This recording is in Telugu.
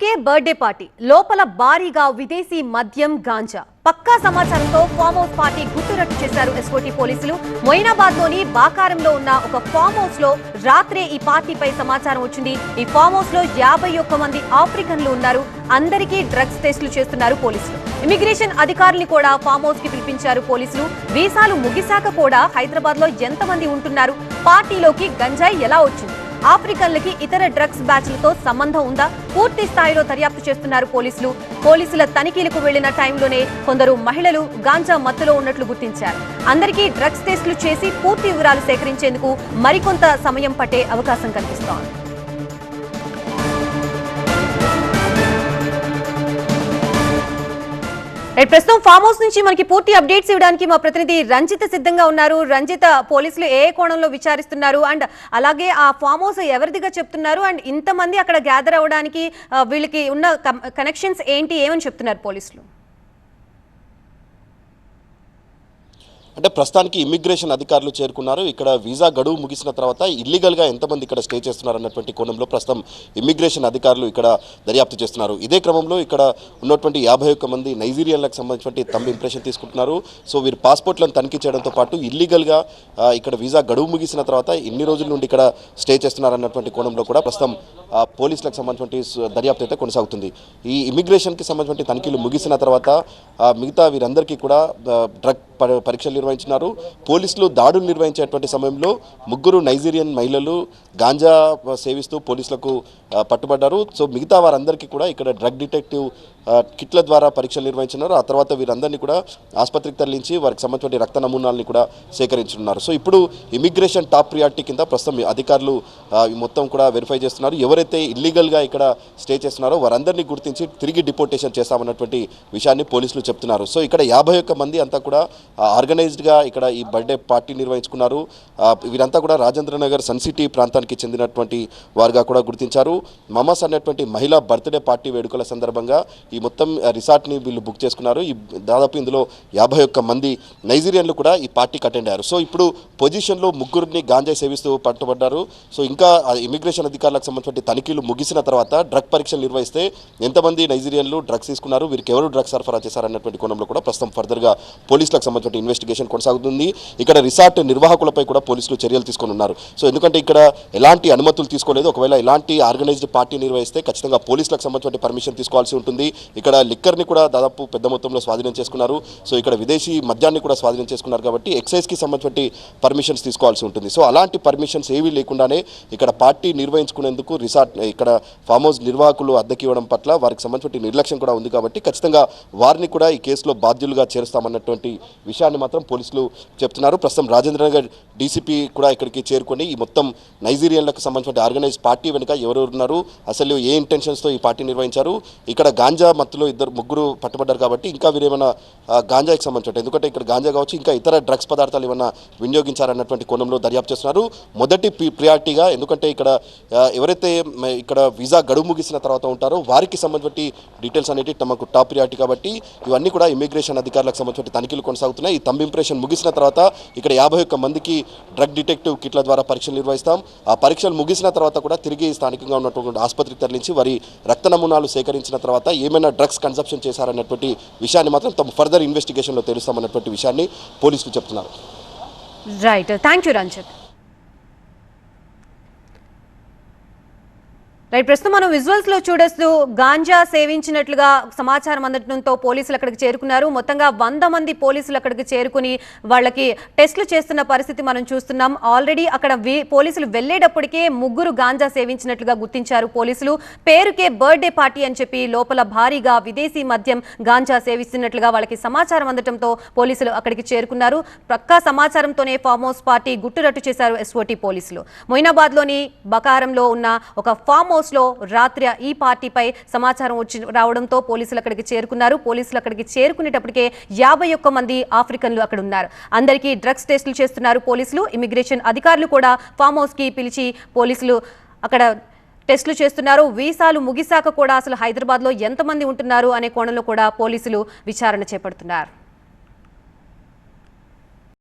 పేరుకే బర్త్డే పార్టీ లోపల భారీగా విదేశీ మద్యం గాంజా పక్కా సమాచారంతో ఫామ్ హౌస్ పార్టీ గుట్టురట్టు చేశారు ఎస్ఓటీ పోలీసులు. మొయినాబాద్ లోని బాకారంలో ఉన్న ఒక ఫామ్ హౌస్ లో రాత్రే ఈ పార్టీపై సమాచారం వచ్చింది. ఈ ఫామ్ హౌస్ లో 51 మంది ఆఫ్రికన్లు ఉన్నారు. అందరికీ డ్రగ్స్ టెస్టులు చేస్తున్నారు పోలీసులు. ఇమిగ్రేషన్ అధికారుల్ని కూడా ఫామ్ హౌస్ కి పిలిపించారు పోలీసులు. వీసాలు ముగిశాక కూడా హైదరాబాద్ లో ఎంతమంది ఉంటున్నారు, పార్టీలోకి గంజాయి ఎలా వచ్చింది, ఆఫ్రికన్లకి ఇతర డ్రగ్స్ బ్యాచ్లతో సంబంధం ఉందా, పూర్తి స్థాయిలో దర్యాప్తు చేస్తున్నారు పోలీసులు. పోలీసుల తనిఖీలకు వెళ్లిన టైంలోనే కొందరు మహిళలు గాంజా మత్తులో ఉన్నట్లు గుర్తించారు. అందరికీ డ్రగ్స్ టెస్టులు చేసి పూర్తి వివరాలు సేకరించేందుకు మరికొంత సమయం పట్టే అవకాశం కనిపిస్తోంది. ప్రస్తుతం ఫామ్ హౌస్ నుంచి మనకి పూర్తి అప్డేట్స్ ఇవ్వడానికి మా ప్రతినిధి రంజిత సిద్ధంగా ఉన్నారు. రంజిత, పోలీసులు ఏ కోణంలో విచారిస్తున్నారు అండ్ అలాగే ఆ ఫామ్ హౌస్ ఎవరిదిగా చెప్తున్నారు అండ్ ఇంతమంది అక్కడ గ్యాదర్ అవ్వడానికి వీళ్ళకి ఉన్న కనెక్షన్స్ ఏంటి, ఏమని చెప్తున్నారు పోలీసులు? అంటే ప్రస్తుతానికి ఇమిగ్రేషన్ అధికారులు చేరుకున్నారు. ఇక్కడ వీసా గడువు ముగిసిన తర్వాత ఇల్లీగల్గా ఎంతమంది ఇక్కడ స్టే చేస్తున్నారు అన్నటువంటి కోణంలో ప్రస్తుతం ఇమిగ్రేషన్ అధికారులు ఇక్కడ దర్యాప్తు చేస్తున్నారు. ఇదే క్రమంలో ఇక్కడ ఉన్నటువంటి 51 మంది నైజీరియన్లకు సంబంధించినటువంటి థంబ్ ఇంప్రెషన్ తీసుకుంటున్నారు. సో వీరు పాస్పోర్ట్లను తనిఖీ చేయడంతో పాటు ఇల్లీగల్గా ఇక్కడ వీసా గడువు ముగిసిన తర్వాత ఎన్ని రోజుల నుండి ఇక్కడ స్టే చేస్తున్నారు అన్నటువంటి కోణంలో కూడా ప్రస్తుతం పోలీసులకు సంబంధించినటువంటి దర్యాప్తు అయితే కొనసాగుతుంది. ఈ ఇమిగ్రేషన్కి సంబంధించిన తనిఖీలు ముగిసిన తర్వాత మిగతా వీరందరికీ కూడా డ్రగ్ పరీక్షలు నిర్వహించినారు. పోలీసులు దాడులు నిర్వహించేటువంటి సమయంలో 3 నైజీరియన్ మహిళలు గాంజా సేవిస్తూ పోలీసులకు పట్టుబడ్డారు. సో మిగతా వారందరికీ కూడా ఇక్కడ డ్రగ్ డిటెక్టివ్ కిట్ల ద్వారా పరీక్షలు నిర్వహించినారు. ఆ తర్వాత వీరందరినీ కూడా ఆసుపత్రికి తరలించి వారికి సంబంధించిన రక్త నమూనాలని కూడా సేకరించున్నారు. సో ఇప్పుడు ఇమిగ్రేషన్ టాప్ ప్రియారిటీ కింద ప్రస్తుతం అధికారులు మొత్తం కూడా వెరిఫై చేస్తున్నారు. ఎవరైతే ఇల్లీగల్గా ఇక్కడ స్టే చేస్తున్నారో వారందరినీ గుర్తించి తిరిగి డిపోర్టేషన్ చేస్తామన్నటువంటి విషయాన్ని పోలీసులు చెప్తున్నారు. సో ఇక్కడ 51 మంది అంతా కూడా ఆర్గనైజ్డ్గా ఇక్కడ ఈ బర్త్డే పార్టీ నిర్వహించుకున్నారు. వీరంతా కూడా రాజేంద్రనగర్ సన్ సిటీ ప్రాంతానికి చెందినటువంటి వారుగా కూడా గుర్తించారు. మమస్ అనేటువంటి మహిళా బర్త్డే పార్టీ వేడుకల సందర్భంగా ఈ మొత్తం రిసార్ట్ని వీళ్ళు బుక్ చేసుకున్నారు. ఈ దాదాపు ఇందులో 51 మంది నైజీరియన్లు కూడా ఈ పార్టీకి అటెండ్ అయ్యారు. సో ఇప్పుడు పొజిషన్లో 3 గాంజాయి సేవిస్తూ పట్టుబడ్డారు. సో ఇంకా ఇమిగ్రేషన్ అధికారులకు సంబంధించిన తనిఖీలు ముగిసిన తర్వాత డ్రగ్ పరీక్షలు నిర్వహిస్తే ఎంతమంది నైజీరియన్లు డ్రగ్స్ తీసుకున్నారు, వీరికి ఎవరు డ్రగ్స్ సరఫరా చేశారన్నటువంటి కోణంలో కూడా ప్రస్తుతం ఫర్దర్గా పోలీసులకు సంబంధించిన ఇన్వెస్టిగేషన్ కొనసాగుతుంది. ఇక్కడ రిసార్ట్ నిర్వాహకులపై కూడా పోలీసులు చర్యలు తీసుకొని ఉన్నారు. సో ఎందుకంటే ఇక్కడ ఎలాంటి అనుమతులు తీసుకోలేదు. ఒకవేళ ఎలాంటి ఆర్గనైజ్డ్ పార్టీ నిర్వహిస్తే ఖచ్చితంగా పోలీసులకు సంబంధించిన పర్మిషన్ తీసుకోవాల్సి ఉంటుంది. ఇక్కడ లిక్కర్ని కూడా దాదాపు పెద్ద మొత్తంలో స్వాధీనం చేసుకున్నారు. సో ఇక్కడ విదేశీ మద్యాన్ని కూడా స్వాధీనం చేసుకున్నారు కాబట్టి ఎక్సైజ్కి సంబంధించిన పర్మిషన్స్ తీసుకోవాల్సి ఉంటుంది. సో అలాంటి పర్మిషన్స్ ఏవీ లేకుండానే ఇక్కడ పార్టీ నిర్వహించుకునేందుకు రిసార్ట్ ఇక్కడ ఫామ్ హౌస్ నిర్వాహకులు అద్దెకి ఇవ్వడం పట్ల వారికి సంబంధించిన నిర్లక్ష్యం కూడా ఉంది కాబట్టి ఖచ్చితంగా వారిని కూడా ఈ కేసులో బాధ్యులుగా చేరుస్తామన్నటువంటి విషయాన్ని మాత్రం పోలీసులు చెప్తున్నారు. ప్రస్తుతం రాజేంద్రనగర్ డీసీపీ కూడా ఇక్కడికి చేరుకొని ఈ మొత్తం నైజీరియన్లకు సంబంధించిన ఆర్గనైజ్ పార్టీ వెనుక ఎవరెవరు ఉన్నారు, అసలు ఏ ఇంటెన్షన్స్తో ఈ పార్టీ నిర్వహించారు, ఇక్కడ గాంజా మత్తులో 2-3 పట్టుబడ్డారు కాబట్టి ఇంకా వీరేమైనా గాంజాకి సంబంధించిన ఎందుకంటే ఇక్కడ గాంజా కావచ్చు ఇంకా ఇతర డ్రగ్స్ పదార్థాలు ఏమైనా వినియోగించారన్నటువంటి కోణంలో దర్యాప్తు చేస్తున్నారు. మొదటి ప్రియారిటీగా ఎందుకంటే ఇక్కడ ఎవరైతే ఇక్కడ వీసా గడువు ముగిసిన తర్వాత ఉంటారో వారికి సంబంధించిన డీటెయిల్స్ అనేవి తమకు టాప్ ప్రియారిటీ కాబట్టి ఇవన్నీ కూడా ఇమిగ్రేషన్ అధికారులకు సంబంధించిన తనిఖీలు కొనసాగుతున్నాయి. ఈ థంబ్ ఇంప్రెషన్ ముగిసిన తర్వాత ఇక్కడ 51 మందికి డ్రగ్ డిటెక్టివ్ కిట్ల ద్వారా పరీక్షలు నిర్వహిస్తాం. ఆ పరీక్షలు ముగిసిన తర్వాత కూడా తిరిగి స్థానికంగా ఉన్నటువంటి ఆసుపత్రికి తరలించి వారి రక్త నమూనాలు సేకరించిన తర్వాత ఏమైనా డ్రగ్స్ కన్సంప్షన్ చేశారన్నటువంటి విషయాన్ని మాత్రం తమ ఫర్దర్ ఇన్వెస్టిగేషన్లో తెలుస్తామన్నటువంటి విషయాన్ని పోలీసులు చెప్తున్నారు. Right, thank you Ranjith. Right, ప్రస్తుతం మనం విజువల్స్ లో చూడొచ్చు గాంజా సేవించినట్లుగా సమాచారం అందడంతో పోలీసులు అక్కడికి చేరుకున్నారు. మొత్తంగా 100 మంది పోలీసులు అక్కడికి చేరుకుని వాళ్ళకి టెస్టులు చేస్తున్న పరిస్థితి మనం చూస్తున్నాం. ఆల్రెడీ అక్కడ పోలీసులు వెళ్లేటప్పటికే 3 గాంజా సేవించినట్లుగా గుర్తించారు పోలీసులు. పేరుకే బర్త్డే పార్టీ అని చెప్పి లోపల భారీగా విదేశీ మద్యం గాంజా సేవిస్తున్నట్లుగా వాళ్ళకి సమాచారం అందడంతో పోలీసులు అక్కడికి చేరుకున్నారు. పక్కా సమాచారంతోనే ఫామ్ హౌస్ పార్టీ గుట్టురట్టు చేశారు ఎస్ఓటీ పోలీసులు. మొయినాబాద్ లోని బకారంలో ఉన్న ఒక ఫామ్ హౌస్ లో రాత్రి ఈ పార్టీపై సమాచారం వచ్చి రావడంతో పోలీసులు అక్కడికి చేరుకున్నారు. పోలీసులు అక్కడికి చేరుకునేటప్పటికే 51 మంది ఆఫ్రికన్లు అక్కడ ఉన్నారు. అందరికీ డ్రగ్స్ టెస్టులు చేస్తున్నారు పోలీసులు. ఇమిగ్రేషన్ అధికారులు కూడా ఫామ్ హౌస్ కి పిలిచి పోలీసులు అక్కడ టెస్టులు చేస్తున్నారు. వీసాలు ముగిశాక కూడా అసలు హైదరాబాద్ లో ఎంతమంది ఉంటున్నారు అనే కోణంలో కూడా పోలీసులు విచారణ చేపడుతున్నారు.